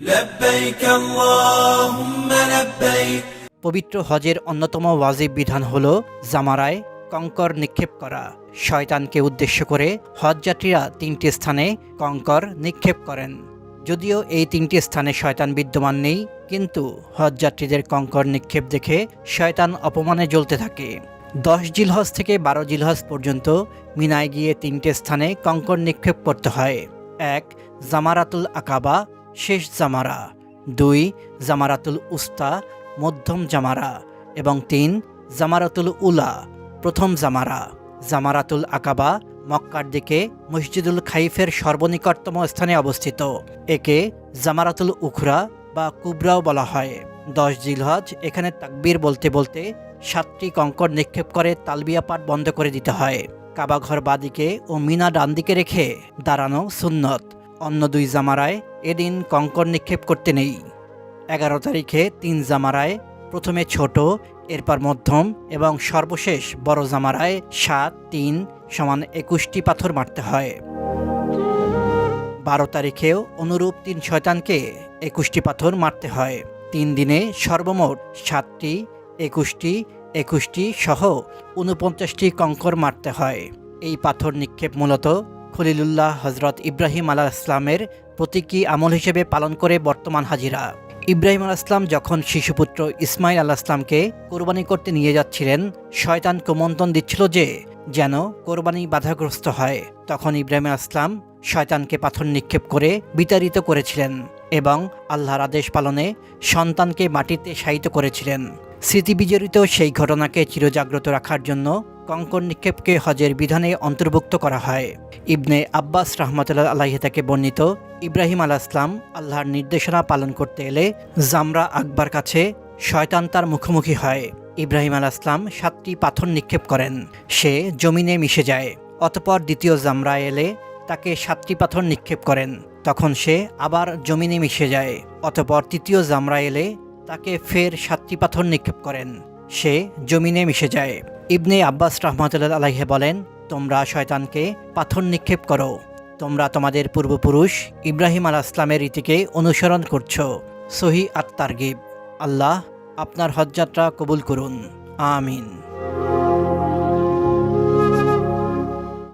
لبيك اللهم لبيك। পবিত্র হজের অন্যতম ওয়াজিব বিধান হল জামারায় কঙ্কর নিক্ষেপ করা। শয়তানকে উদ্দেশ্য করে হজযাত্রীরা তিনটি স্থানে কঙ্কর নিক্ষেপ করেন। যদিও এই তিনটি স্থানে শয়তান বিদ্যমান নেই, কিন্তু হজযাত্রীদের কঙ্কর নিক্ষেপ দেখে শয়তান অপমানে জ্বলতে থাকে। 10 জিলহজ থেকে 12 জিলহজ পর্যন্ত মিনায় গিয়ে তিনটে স্থানে কঙ্কর নিক্ষেপ করতে হয়। 1 জামারাতুল আকাবা শেষ জামারা, 2 জামারাতুল উস্তা মধ্যম জামারা এবং 3 জামারাতুল উলা প্রথম জামারা। জামারাতুল আকাবা মক্কার দিকে মসজিদুল খাইফের সর্বনিকটতম স্থানে অবস্থিত। একে জামারাতুল উখরা বা কুবরাও বলা হয়। 10 জিলহজ এখানে তাকবীর বলতে বলতে 7টি কঙ্কর নিক্ষেপ করে তালবিয়া পাঠ বন্ধ করে দিতে হয়। কাবাঘর বাদিকে ও মিনা ডান দিকে রেখে দাঁড়ানো সুন্নত। অন্য 2 জামারায় এদিন কঙ্কর নিক্ষেপ করতে নেই। 11 তারিখে 3 জামারায় প্রথমে ছোট, এরপর মধ্যম এবং সর্বশেষ বড় জামারায় 7, 3 সমান 21টি পাথর মারতে হয়। 12 তারিখেও অনুরূপ 3 শয়তানকে 21টি পাথর মারতে হয়। 3 দিনে সর্বমোট 7টি, 21টি, 21টি সহ 49টি কঙ্কর মারতে হয়। এই পাথর নিক্ষেপ মূলত খলিলুল্লাহ হজরত ইব্রাহিম আলাইহিস সালামের প্রতীকী আমল হিসেবে পালন করে বর্তমান হাজিরা। ইব্রাহিম আলাইহিস সালাম যখন শিশুপুত্র ইসমাইল আলাইহিস সালামকে কোরবানি করতে নিয়ে যাচ্ছিলেন, শয়তান কুমন্ত্রণ দিচ্ছিল যে যেন কোরবানি বাধাগ্রস্ত হয়। তখন ইব্রাহিম আলাইহিস সালাম শয়তানকে পাথর নিক্ষেপ করে বিতাড়িত করেছিলেন এবং আল্লাহর আদেশ পালনে সন্তানকে মাটিতে শায়িত করেছিলেন। স্মৃতিবিজড়িত সেই ঘটনাকে চিরজাগ্রত রাখার জন্য কঙ্কর নিক্ষেপকে হজের বিধানে অন্তর্ভুক্ত করা হয়। ইবনে আব্বাস রাহমাতুল্লাহ আলাইহি থেকে বর্ণিত, ইব্রাহিম আলাইহিস সালাম আল্লাহর নির্দেশনা পালন করতে এলে জামরা আকবার কাছে শয়তান তার মুখোমুখি হয়। ইব্রাহিম আলাইহিস সালাম 7টি পাথর নিক্ষেপ করেন, সে জমিনে মিশে যায়। অতঃপর দ্বিতীয় জামরা এলে তাকে 7টি পাথর নিক্ষেপ করেন, তখন সে আবার জমিনে মিশে যায়। অতঃপর তৃতীয় জামরা এলে তাকে ফের 7টি পাথর নিক্ষেপ করেন, সে জমিনে মিশে যায়। ইবনে আব্বাস রাহমাতুল্লাহ আলাইহি বলেন, তোমরা শয়তানকে পাথর নিক্ষেপ করো, তোমরা তোমাদের পূর্বপুরুষ ইব্রাহিম আলাইহিস সালামের রীতিকে অনুসরণ করছো। সহিহ আত-তারগিব। আল্লাহ আপনার হজযাত্রা কবুল করুন, আমিন।